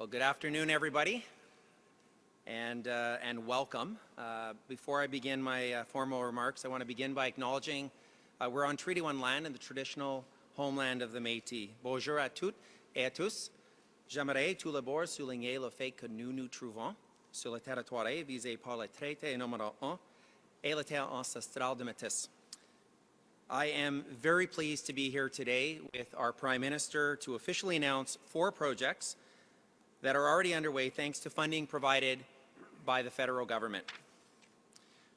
Well, good afternoon, everybody, and welcome. Before I begin my formal remarks, I want to begin by acknowledging we're on Treaty 1 land in the traditional homeland of the Métis. Bonjour à toutes et à tous. J'aimerais tout d'abord souligner le fait que nous nous trouvons sur le territoire visé par le traité numéro 1 et la terre ancestrale de Métis. I am very pleased to be here today with our Prime Minister to officially announce 4 projects that are already underway thanks to funding provided by the federal government.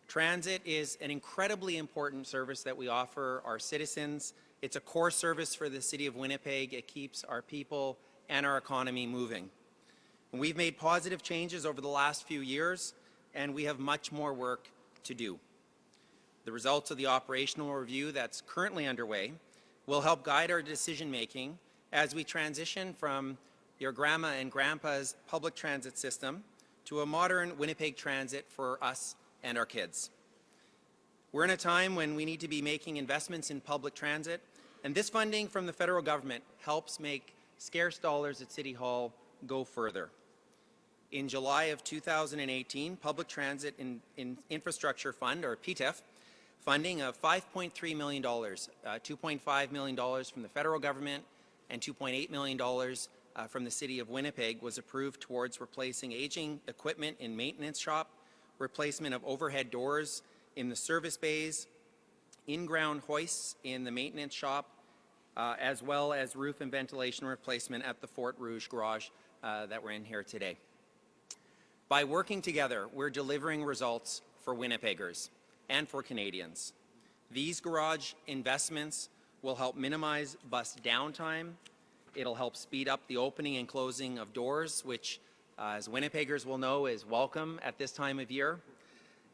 Transit is an incredibly important service that we offer our citizens. It's a core service for the City of Winnipeg. It keeps our people and our economy moving. And we've made positive changes over the last few years, and we have much more work to do. The results of the operational review that's currently underway will help guide our decision-making as we transition from your grandma and grandpa's public transit system to a modern Winnipeg transit for us and our kids. We're in a time when we need to be making investments in public transit, and this funding from the federal government helps make scarce dollars at City Hall go further. In July of 2018, Public Transit Infrastructure Fund, or PTIF, funding of $5.3 million, $2.5 million from the federal government and $2.8 million from the City of Winnipeg was approved towards replacing aging equipment in maintenance shop, replacement of overhead doors in the service bays, in-ground hoists in the maintenance shop, as well as roof and ventilation replacement at the Fort Rouge garage that we're in here today. By working together, we're delivering results for Winnipeggers and for Canadians. These garage investments will help minimize bus downtime. It'll help speed up the opening and closing of doors, which, as Winnipeggers will know, is welcome at this time of year,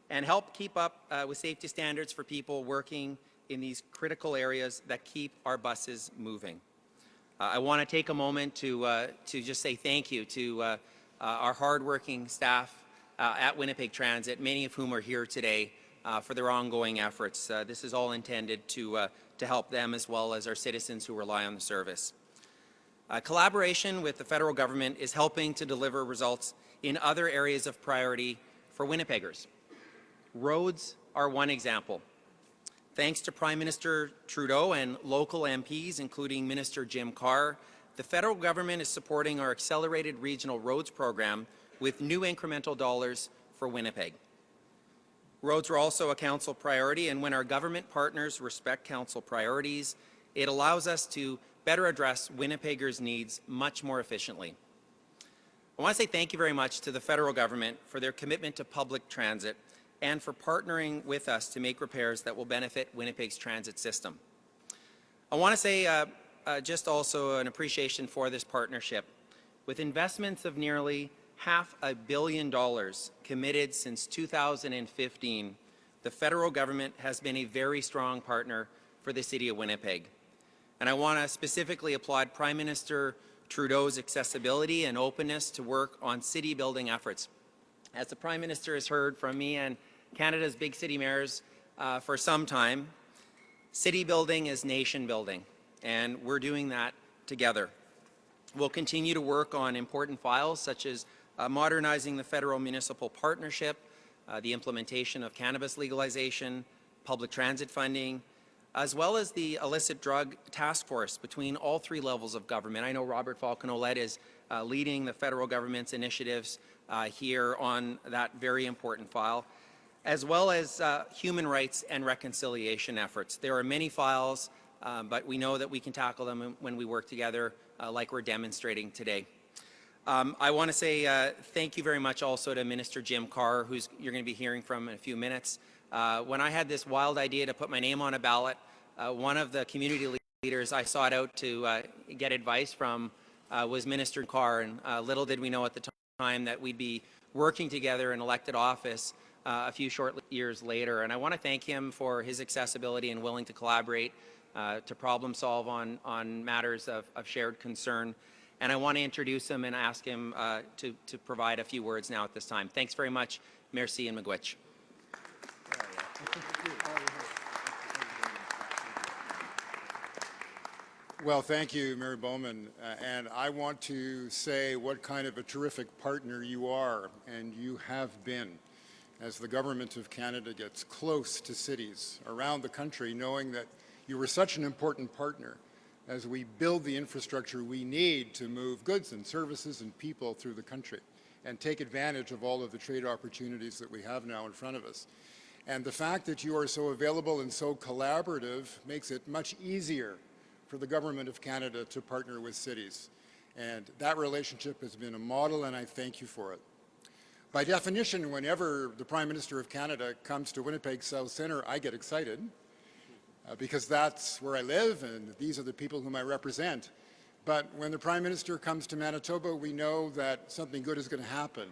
and help keep up with safety standards for people working in these critical areas that keep our buses moving. I want to take a moment to just say thank you to our hardworking staff at Winnipeg Transit, many of whom are here today for their ongoing efforts. This is all intended to help them as well as our citizens who rely on the service. Collaboration with the federal government is helping to deliver results in other areas of priority for Winnipeggers. Roads are one example. Thanks to Prime Minister Trudeau and local MPs, including Minister Jim Carr, the federal government is supporting our Accelerated Regional Roads program with new incremental dollars for Winnipeg. Roads are also a council priority, and when our government partners respect council priorities, it allows us to better address Winnipeggers' needs much more efficiently. I want to say thank you very much to the federal government for their commitment to public transit and for partnering with us to make repairs that will benefit Winnipeg's transit system. I want to say just also an appreciation for this partnership. With investments of nearly $500 million committed since 2015, the federal government has been a very strong partner for the City of Winnipeg. And I want to specifically applaud Prime Minister Trudeau's accessibility and openness to work on city building efforts. As the Prime Minister has heard from me and Canada's big city mayors for some time, city building is nation building, and we're doing that together. We'll continue to work on important files such as modernizing the federal municipal partnership, the implementation of cannabis legalization, public transit funding, as well as the illicit drug task force between all 3 levels of government. I know Robert Falconet is leading the federal government's initiatives here on that very important file, as well as human rights and reconciliation efforts. There are many files, but we know that we can tackle them when we work together like we're demonstrating today. I want to say thank you very much also to Minister Jim Carr, who you're going to be hearing from in a few minutes. When I had this wild idea to put my name on a ballot, one of the community leaders I sought out to get advice from was Minister Carr, and little did we know at the time that we'd be working together in elected office a few short years later. And I want to thank him for his accessibility and willing to collaborate to problem solve on matters of shared concern. And I want to introduce him and ask him to provide a few words now at this time. Thanks very much. Merci and miigwech. Well, thank you, Mayor Bowman. And I want to say what kind of a terrific partner you are, and you have been, as the Government of Canada gets close to cities around the country, knowing that you were such an important partner as we build the infrastructure we need to move goods and services and people through the country and take advantage of all of the trade opportunities that we have now in front of us. And the fact that you are so available and so collaborative makes it much easier for the Government of Canada to partner with cities. And that relationship has been a model, and I thank you for it. By definition, whenever the Prime Minister of Canada comes to Winnipeg South Centre, I get excited because that's where I live and these are the people whom I represent. But when the Prime Minister comes to Manitoba, we know that something good is going to happen.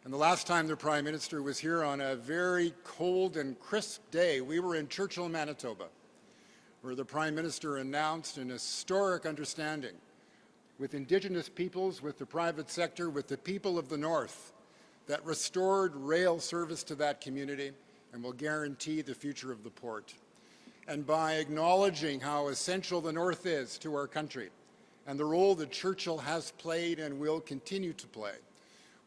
And the last time the Prime Minister was here on a very cold and crisp day, we were in Churchill, Manitoba, where the Prime Minister announced an historic understanding with Indigenous peoples, with the private sector, with the people of the North, that restored rail service to that community and will guarantee the future of the port. And by acknowledging how essential the North is to our country and the role that Churchill has played and will continue to play,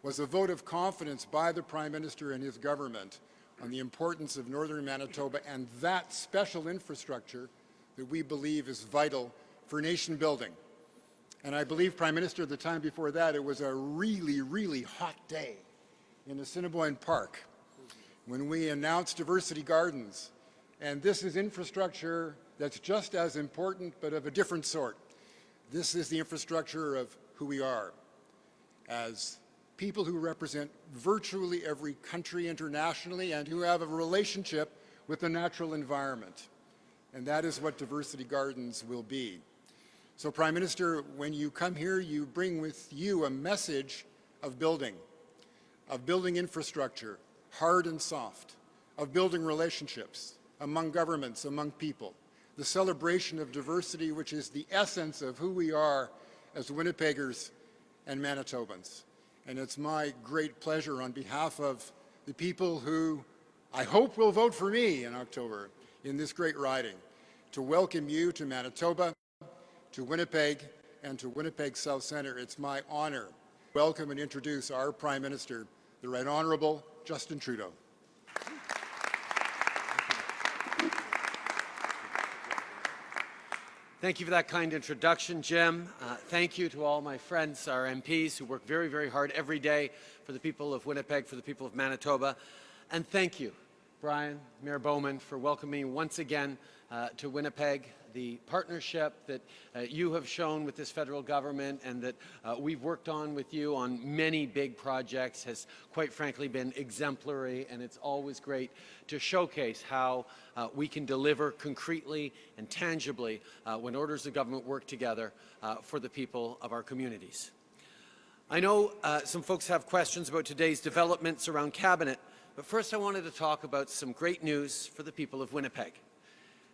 was a vote of confidence by the Prime Minister and his government on the importance of Northern Manitoba and that special infrastructure that we believe is vital for nation building. And I believe, Prime Minister, the time before that, it was a really, really hot day in Assiniboine Park when we announced Diversity Gardens. And this is infrastructure that's just as important, but of a different sort. This is the infrastructure of who we are as people who represent virtually every country internationally and who have a relationship with the natural environment. And that is what Diversity Gardens will be. So, Prime Minister, when you come here, you bring with you a message of building infrastructure, hard and soft, of building relationships among governments, among people, the celebration of diversity, which is the essence of who we are as Winnipeggers and Manitobans. And it's my great pleasure on behalf of the people who I hope will vote for me in October in this great riding, to welcome you to Manitoba, to Winnipeg, and to Winnipeg South Centre. It's my honour to welcome and introduce our Prime Minister, the Right Honourable Justin Trudeau. Thank you for that kind introduction, Jim. Thank you to all my friends, our MPs, who work very, very hard every day for the people of Winnipeg, for the people of Manitoba. And thank you, Brian, Mayor Bowman, for welcoming me once again to Winnipeg. The partnership that you have shown with this federal government and that we've worked on with you on many big projects has quite frankly been exemplary, and it's always great to showcase how we can deliver concretely and tangibly when orders of government work together for the people of our communities. I know some folks have questions about today's developments around Cabinet, but first I wanted to talk about some great news for the people of Winnipeg.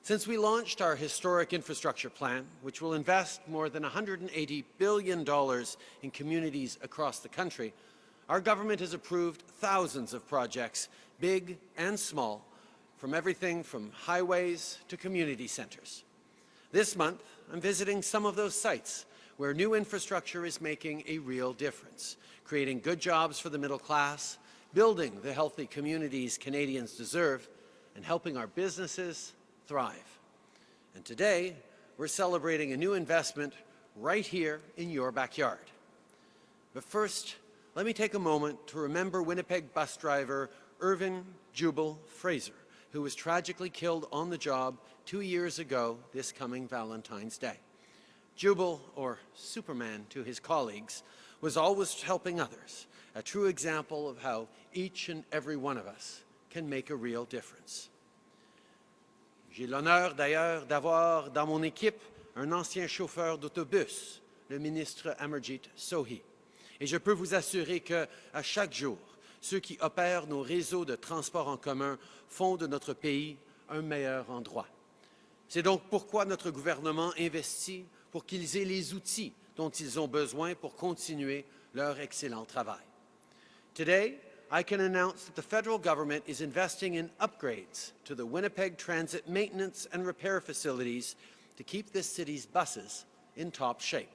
Since we launched our historic infrastructure plan, which will invest more than $180 billion in communities across the country, our government has approved thousands of projects, big and small, from everything from highways to community centres. This month, I'm visiting some of those sites where new infrastructure is making a real difference, creating good jobs for the middle class, building the healthy communities Canadians deserve, and helping our businesses thrive. And today, we're celebrating a new investment right here in your backyard. But first, let me take a moment to remember Winnipeg bus driver Irvin Jubal Fraser, who was tragically killed on the job 2 years ago this coming Valentine's Day. Jubal, or Superman to his colleagues, was always helping others, a true example of how each and every one of us can make a real difference. J'ai l'honneur d'ailleurs d'avoir dans mon équipe un ancien chauffeur d'autobus, le ministre Amarjit Sohi. Et je peux vous assurer qu'à chaque jour, ceux qui opèrent nos réseaux de transport en commun font de notre pays un meilleur endroit. C'est donc pourquoi notre gouvernement investit pour qu'ils aient les outils dont ils ont besoin pour continuer leur excellent travail. Today, I can announce that the federal government is investing in upgrades to the Winnipeg Transit maintenance and repair facilities to keep this city's buses in top shape.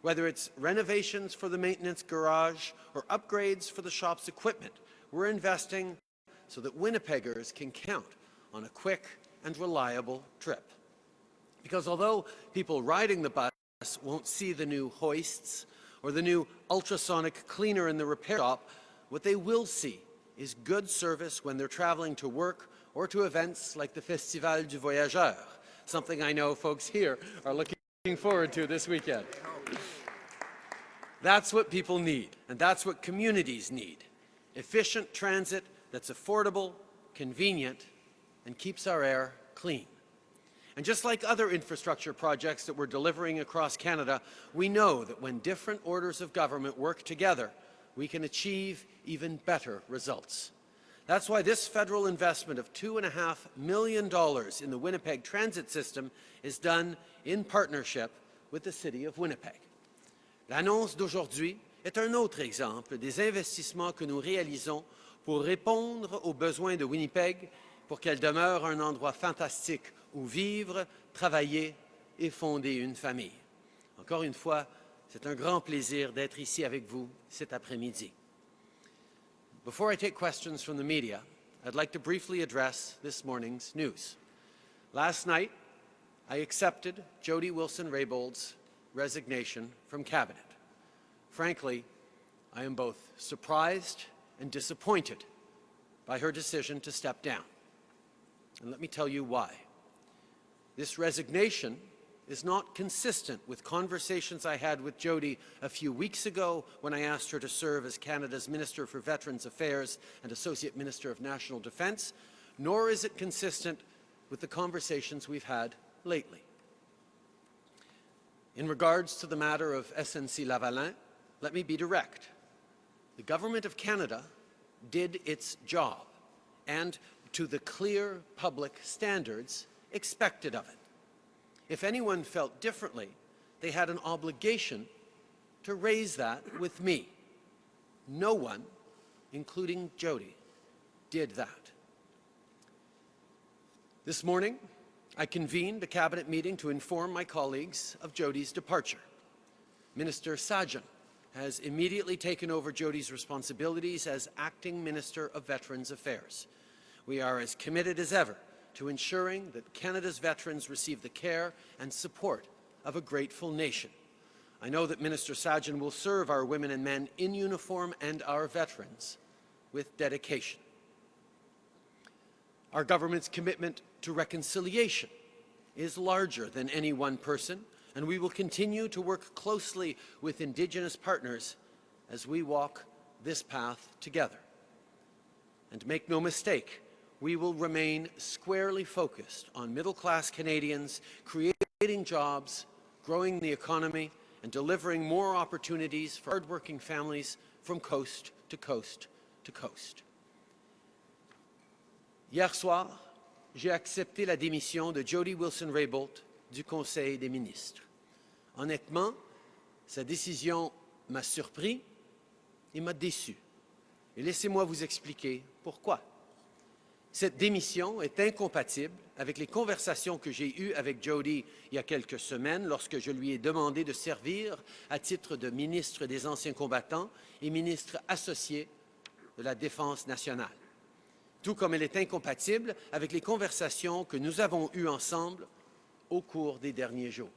Whether it's renovations for the maintenance garage or upgrades for the shop's equipment, we're investing so that Winnipeggers can count on a quick and reliable trip. Because although people riding the bus won't see the new hoists or the new ultrasonic cleaner in the repair shop, what they will see is good service when they're traveling to work or to events like the Festival du Voyageur, something I know folks here are looking forward to this weekend. That's what people need, and that's what communities need. Efficient transit that's affordable, convenient, and keeps our air clean. And just like other infrastructure projects that we're delivering across Canada, we know that when different orders of government work together, we can achieve even better results. That's why this federal investment of $2.5 million in the Winnipeg transit system is done in partnership with the City of Winnipeg. L'annonce d'aujourd'hui est un autre exemple des investissements que nous réalisons pour répondre aux besoins de Winnipeg pour qu'elle demeure un endroit fantastique où vivre, travailler et fonder une famille. Encore une fois, c'est un grand plaisir d'être ici avec vous cet après-midi. Before I take questions from the media, I'd like to briefly address this morning's news. Last night, I accepted Jody Wilson-Raybould's resignation from Cabinet. Frankly, I am both surprised and disappointed by her decision to step down. And let me tell you why. This resignation is not consistent with conversations I had with Jody a few weeks ago when I asked her to serve as Canada's Minister for Veterans Affairs and Associate Minister of National Defence, nor is it consistent with the conversations we've had lately. In regards to the matter of SNC-Lavalin, let me be direct. The Government of Canada did its job, and to the clear public standards expected of it. If anyone felt differently, they had an obligation to raise that with me. No one, including Jody, did that. This morning, I convened a cabinet meeting to inform my colleagues of Jody's departure. Minister Sajjan has immediately taken over Jody's responsibilities as Acting Minister of Veterans Affairs. We are as committed as ever to ensuring that Canada's veterans receive the care and support of a grateful nation. I know that Minister Sajjan will serve our women and men in uniform and our veterans with dedication. Our government's commitment to reconciliation is larger than any one person, and we will continue to work closely with Indigenous partners as we walk this path together. And make no mistake, we will remain squarely focused on middle-class Canadians, creating jobs, growing the economy, and delivering more opportunities for hard-working families from coast to coast to coast. Hier soir, j'ai accepté la démission de Jody Wilson-Raybould du Conseil des ministres. Honnêtement, sa décision m'a surpris et m'a déçu. Et laissez-moi vous expliquer pourquoi. Cette démission est incompatible avec les conversations que j'ai eues avec Jody il y a quelques semaines lorsque je lui ai demandé de servir à titre de ministre des Anciens combattants et ministre associé de la Défense nationale. Tout comme elle est incompatible avec les conversations que nous avons eues ensemble au cours des derniers jours.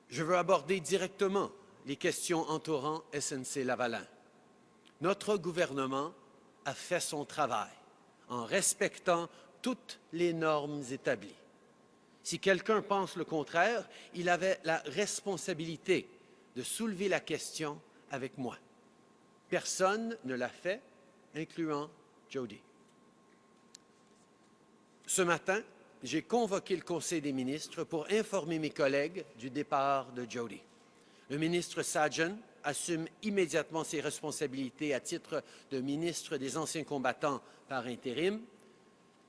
Je veux aborder directement les questions entourant SNC-Lavalin. Notre gouvernement a fait son travail en respectant toutes les normes établies. Si quelqu'un pense le contraire, il avait la responsabilité de soulever la question avec moi. Personne ne l'a fait, incluant Jody. Ce matin, j'ai convoqué le Conseil des ministres pour informer mes collègues du départ de Jody. Le ministre Sajjan assume immédiatement ses responsabilités à titre de ministre des Anciens combattants par intérim.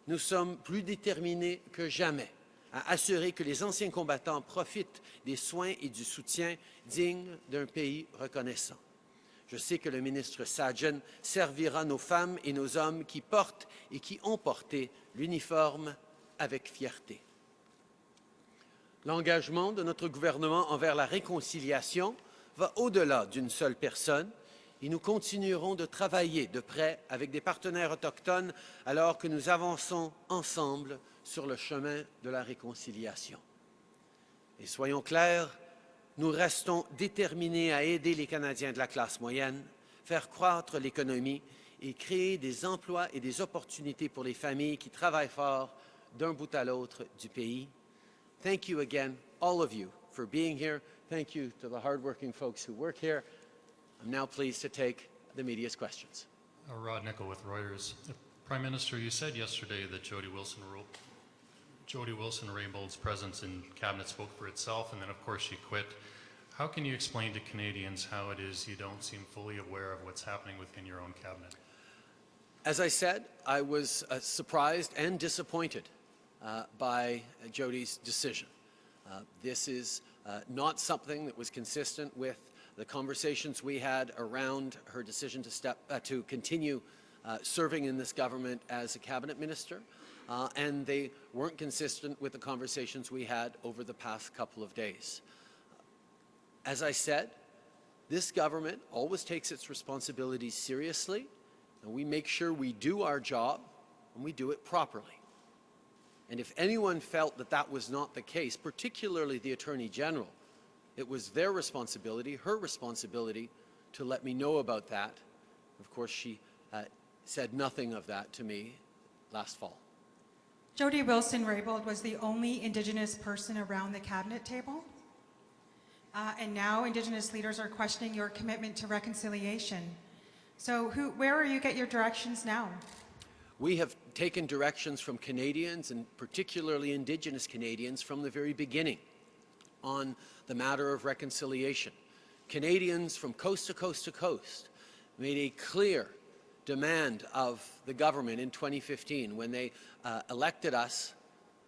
Nous sommes plus déterminés que jamais à assurer que les anciens combattants profitent des soins et du soutien dignes d'un pays reconnaissant. Je sais que le ministre Sajjan servira nos femmes et nos hommes qui portent et qui ont porté l'uniforme avec fierté. L'engagement de notre gouvernement envers la réconciliation va au-delà d'une seule personne et nous continuerons de travailler de près avec des partenaires autochtones alors que nous avançons ensemble sur le chemin de la réconciliation. Et soyons clairs, nous restons déterminés à aider les Canadiens de la classe moyenne, faire croître l'économie et créer des emplois et des opportunités pour les familles qui travaillent fort d'un bout à l'autre du pays. Thank you again, all of you, for being here. Thank you to the hardworking folks who work here. I'm now pleased to take the media's questions. Rod Nickel with Reuters. Prime Minister, you said yesterday that Jody Wilson-Raybould's presence in cabinet spoke for itself, and then of course she quit. How can you explain to Canadians how it is you don't seem fully aware of what's happening within your own cabinet? As I said, I was surprised and disappointed by Jody's decision. This is not something that was consistent with the conversations we had around her decision to continue serving in this government as a cabinet minister, and they weren't consistent with the conversations we had over the past couple of days. As I said, this government always takes its responsibilities seriously, and we make sure we do our job and we do it properly. And if anyone felt that that was not the case, particularly the Attorney General, it was their responsibility, her responsibility, to let me know about that. Of course, she said nothing of that to me last fall. Jody Wilson-Raybould was the only Indigenous person around the cabinet table. And now Indigenous leaders are questioning your commitment to reconciliation. So where are you get your directions now? We have taken directions from Canadians, and particularly Indigenous Canadians, from the very beginning on the matter of reconciliation. Canadians from coast to coast to coast made a clear demand of the government in 2015 when they elected us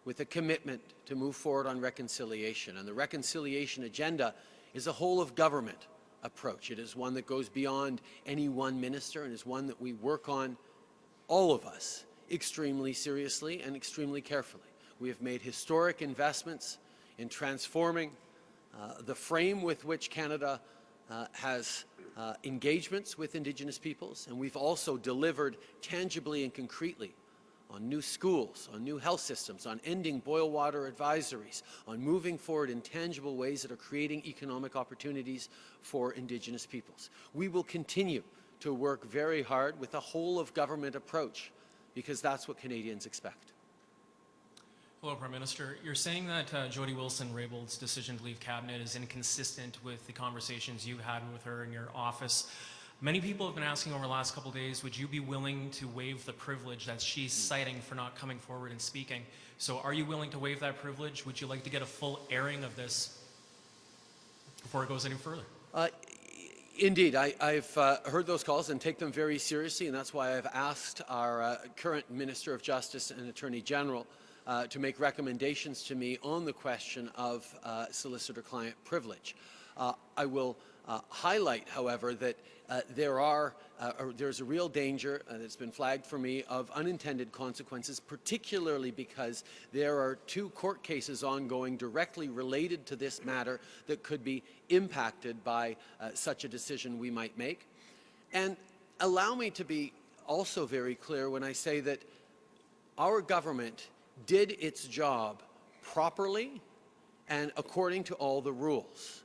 with a commitment to move forward on reconciliation. And the reconciliation agenda is a whole-of-government approach. It is one that goes beyond any one minister and is one that we work on, all of us, extremely seriously and extremely carefully. We have made historic investments in transforming the frame with which Canada has engagements with Indigenous peoples, and we've also delivered tangibly and concretely on new schools, on new health systems, on ending boil water advisories, on moving forward in tangible ways that are creating economic opportunities for Indigenous peoples. We will continue to work very hard with a whole-of-government approach because that's what Canadians expect. Hello, Prime Minister. You're saying that Jody Wilson-Raybould's decision to leave cabinet is inconsistent with the conversations you had with her in your office. Many people have been asking over the last couple of days, would you be willing to waive the privilege that she's citing for not coming forward and speaking? So are you willing to waive that privilege? Would you like to get a full airing of this before it goes any further? Indeed, I've heard those calls and take them very seriously, and that's why I've asked our current Minister of Justice and Attorney General to make recommendations to me on the question of solicitor-client privilege. I will highlight, however, that there's a real danger that's been flagged for me of unintended consequences, particularly because there are 2 court cases ongoing directly related to this matter that could be impacted by such a decision we might make. And allow me to be also very clear when I say that our government did its job properly and according to all the rules.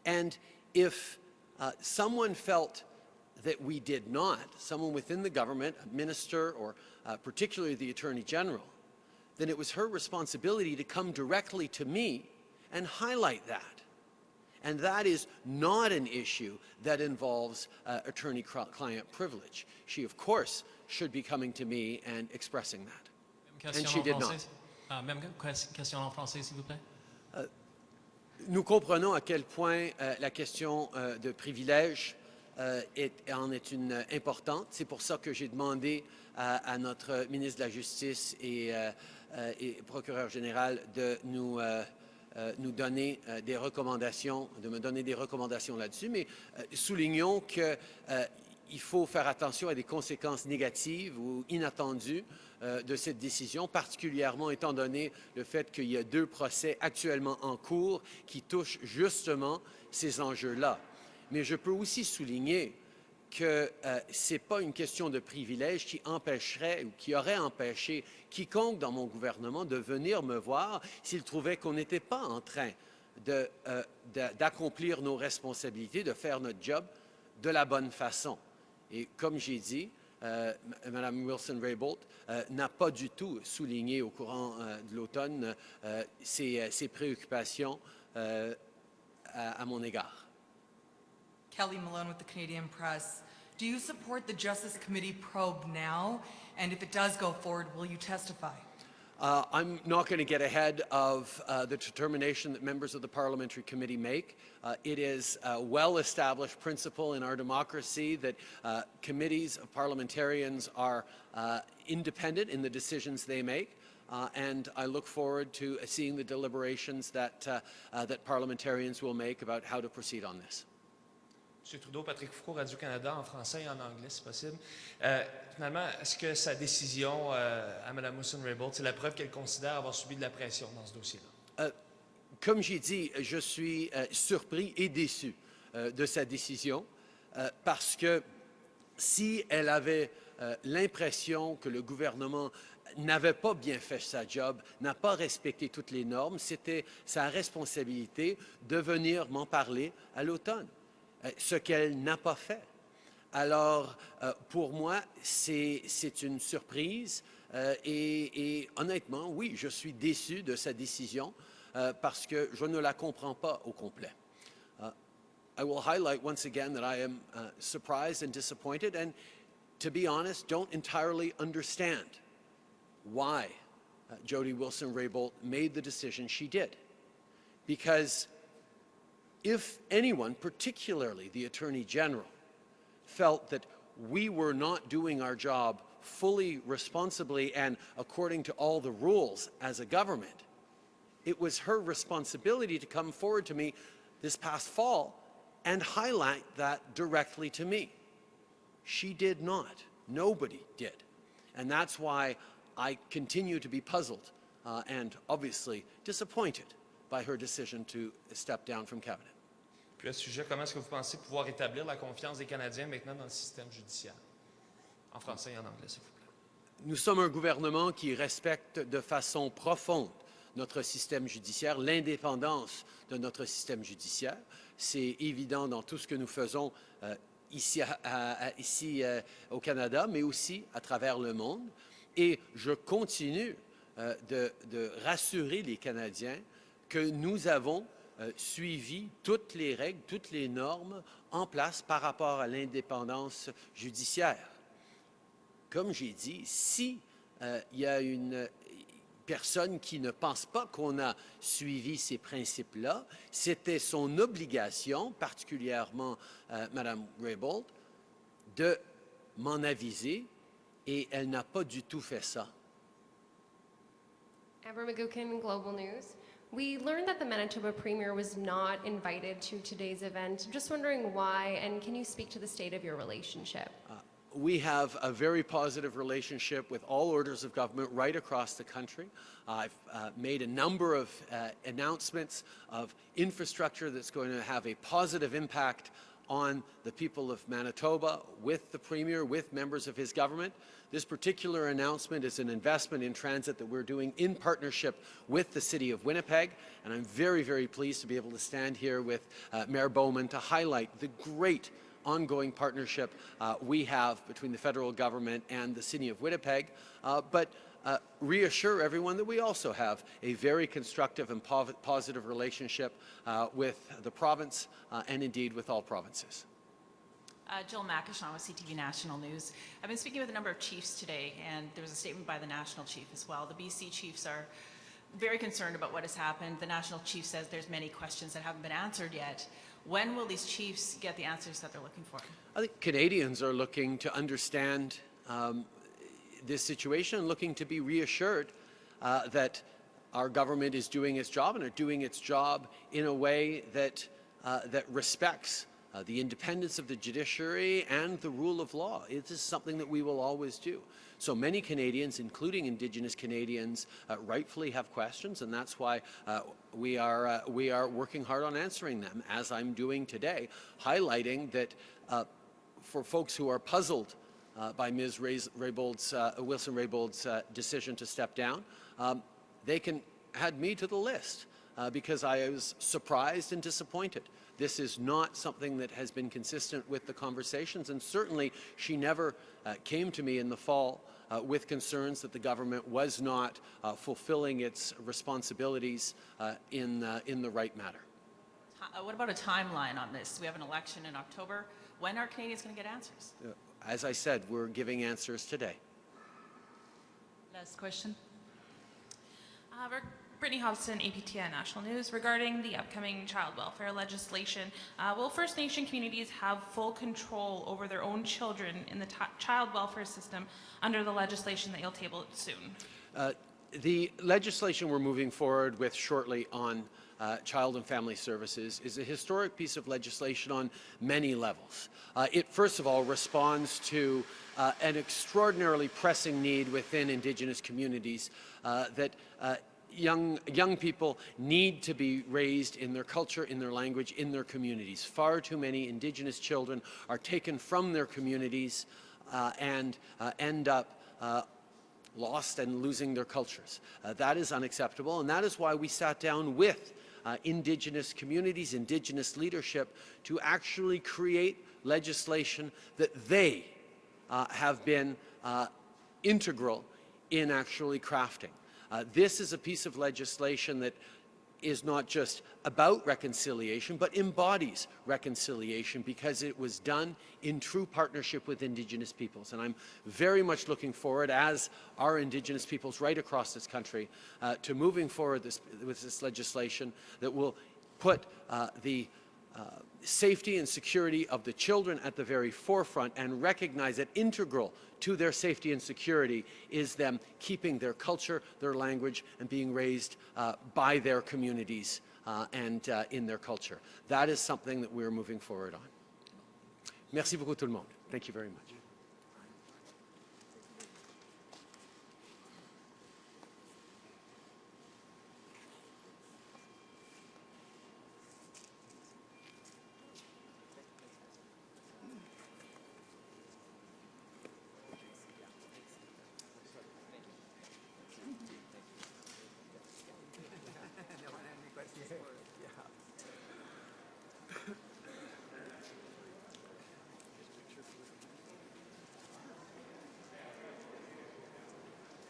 And if someone felt that we did not, someone within the government, a minister or particularly the Attorney General, then it was her responsibility to come directly to me and highlight that. And that is not an issue that involves attorney-client privilege. She, of course, should be coming to me and expressing that. And she did not. Même question en français, s'il vous plaît. Nous comprenons à quel point la question de privilège en est une importante. C'est pour ça que j'ai demandé à notre ministre de la Justice et procureur général de nous donner des recommandations, de me donner des recommandations là-dessus. Mais soulignons qu'il il faut faire attention à des conséquences négatives ou inattendues de cette décision, particulièrement étant donné le fait qu'il y a 2 procès actuellement en cours qui touchent justement ces enjeux-là. Mais je peux aussi souligner que ce n'est pas une question de privilège qui empêcherait ou qui aurait empêché quiconque dans mon gouvernement de venir me voir s'il trouvait qu'on n'était pas en train d'accomplir nos responsabilités, de faire notre job de la bonne façon. Et comme j'ai dit, Mme Wilson-Raybould n'a pas du tout souligné au courant de l'automne ses préoccupations à mon égard. Kelly Malone with the Canadian Press. Do you support the Justice Committee probe now? And if it does go forward, will you testify? I'm not going to get ahead of the determination that members of the Parliamentary Committee make. It is a well-established principle in our democracy that committees of parliamentarians are independent in the decisions they make. And I look forward to seeing the deliberations that parliamentarians will make about how to proceed on this. M. Trudeau, Patrick Foucault, Radio-Canada, en français et en anglais, si possible. Finalement, est-ce que sa décision à Mme Wilson-Raybould, c'est la preuve qu'elle considère avoir subi de la pression dans ce dossier-là? Comme j'ai dit, je suis surpris et déçu de sa décision parce que si elle avait l'impression que le gouvernement n'avait pas bien fait sa job, n'a pas respecté toutes les normes, c'était sa responsabilité de venir m'en parler à l'automne. Ce qu'elle n'a pas fait. Alors, pour moi, c'est une surprise et honnêtement, oui, je suis déçu de sa décision parce que je ne la comprends pas au complet. I will highlight once again that I am surprised and disappointed and, to be honest, don't entirely understand why Jody Wilson-Raybould made the decision she did. Because if anyone, particularly the Attorney General, felt that we were not doing our job fully, responsibly, and according to all the rules as a government, it was her responsibility to come forward to me this past fall and highlight that directly to me. She did not. Nobody did. And that's why I continue to be puzzled and obviously disappointed by her decision to step down from cabinet. Puis à ce sujet, comment est-ce que vous pensez pouvoir rétablir la confiance des Canadiens maintenant dans le système judiciaire? En français et en anglais, s'il vous plaît. Nous sommes un gouvernement qui respecte de façon profonde notre système judiciaire, l'indépendance de notre système judiciaire. C'est évident dans tout ce que nous faisons ici au Canada, mais aussi à travers le monde. Et je continue de rassurer les Canadiens que nous avons suivi toutes les règles, toutes les normes en place par rapport à l'indépendance judiciaire. Comme j'ai dit, si il y a une personne qui ne pense pas qu'on a suivi ces principes-là, c'était son obligation, particulièrement Mme Raybould, de m'en aviser, et elle n'a pas du tout fait ça. Amber McGuckin, Global News. We learned that the Manitoba Premier was not invited to today's event. I'm just wondering why, and can you speak to the state of your relationship? We have a very positive relationship with all orders of government right across the country. I've made a number of announcements of infrastructure that's going to have a positive impact on the people of Manitoba with the Premier, with members of his government. This particular announcement is an investment in transit that we're doing in partnership with the City of Winnipeg, and I'm very, very pleased to be able to stand here with Mayor Bowman to highlight the great ongoing partnership we have between the federal government and the City of Winnipeg, but reassure everyone that we also have a very constructive and positive relationship with the province and indeed with all provinces. Jill McIshon with CTV National News. I've been speaking with a number of chiefs today, and there was a statement by the national chief as well. The BC chiefs are very concerned about what has happened. The national chief says there's many questions that haven't been answered yet. When will these chiefs get the answers that they're looking for? I think Canadians are looking to understand this situation and looking to be reassured that our government is doing its job and are doing its job in a way that respects the independence of the judiciary, and the rule of law. It is something that we will always do. So many Canadians, including Indigenous Canadians, rightfully have questions, and that's why we are working hard on answering them, as I'm doing today, highlighting that for folks who are puzzled by Ms. Wilson-Raybould's decision to step down, they can add me to the list because I was surprised and disappointed. This is not something that has been consistent with the conversations, and certainly she never came to me in the fall with concerns that the government was not fulfilling its responsibilities in the right manner. What about a timeline on this? We have an election in October. When are Canadians going to get answers? As I said, we're giving answers today. Last question. Brittany Hobson, APTN National News. Regarding the upcoming child welfare legislation, will First Nation communities have full control over their own children in the child welfare system under the legislation that you'll table soon? The legislation we're moving forward with shortly on Child and Family Services is a historic piece of legislation on many levels. It, first of all, responds to an extraordinarily pressing need within Indigenous communities that young people need to be raised in their culture, in their language, in their communities. Far too many Indigenous children are taken from their communities and end up lost and losing their cultures. That is unacceptable, and that is why we sat down with Indigenous communities, Indigenous leadership, to actually create legislation that they have been integral in actually crafting. This is a piece of legislation that is not just about reconciliation, but embodies reconciliation because it was done in true partnership with Indigenous peoples. And I'm very much looking forward, as are Indigenous peoples right across this country, to moving forward with this legislation that will put the safety and security of the children at the very forefront and recognize that integral to their safety and security is them keeping their culture, their language, and being raised by their communities and in their culture. That is something that we're moving forward on. Merci beaucoup tout le monde. Thank you very much.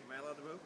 Am I allowed to move?